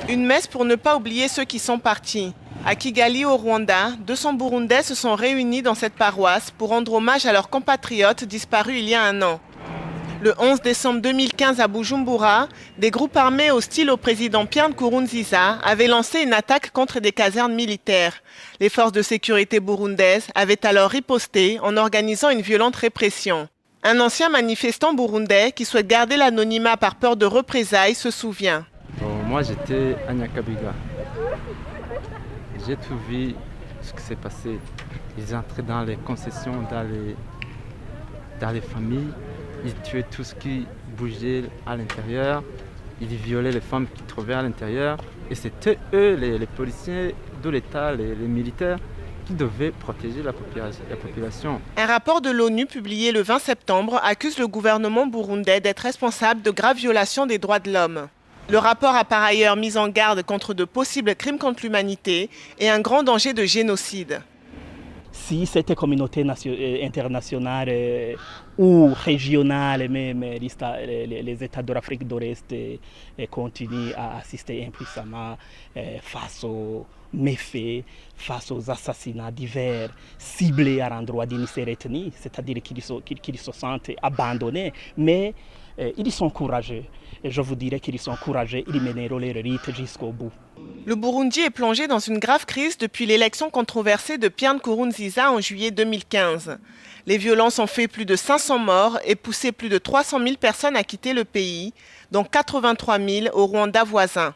Une messe pour ne pas oublier ceux qui sont partis. À Kigali, au Rwanda, 200 Burundais se sont réunis dans cette paroisse pour rendre hommage à leurs compatriotes disparus il y a un an. Le 11 décembre 2015 à Bujumbura, des groupes armés hostiles au président Pierre Nkurunziza avaient lancé une attaque contre des casernes militaires. Les forces de sécurité burundaises avaient alors riposté en organisant une violente répression. Un ancien manifestant burundais qui souhaite garder l'anonymat par peur de représailles se souvient. Moi j'étais à Nyakabiga. J'ai tout vu ce qui s'est passé. Ils entraient dans les concessions, dans les familles. Ils tuaient tout ce qui bougeait à l'intérieur. Ils violaient les femmes qui trouvaient à l'intérieur. Et c'était eux, les policiers de l'État, les militaires, qui devaient protéger la population. Un rapport de l'ONU publié le 20 septembre accuse le gouvernement burundais d'être responsable de graves violations des droits de l'homme. Le rapport a par ailleurs mis en garde contre de possibles crimes contre l'humanité et un grand danger de génocide. Si cette communauté internationale ou régionale, même les États de l'Afrique de l'Est continuent à assister impuissamment face aux méfaits, face aux assassinats divers ciblés à l'endroit d'une seule ethnie, c'est-à-dire qu'ils se sentent abandonnés, mais ils sont courageux. Et je vous dirais qu'ils sont courageux, ils mèneront leur rite jusqu'au bout. Le Burundi est plongé dans une grave crise depuis l'élection controversée de Pierre Nkurunziza en juillet 2015. Les violences ont fait plus de 500 morts et poussé plus de 300 000 personnes à quitter le pays, dont 83 000 au Rwanda voisin.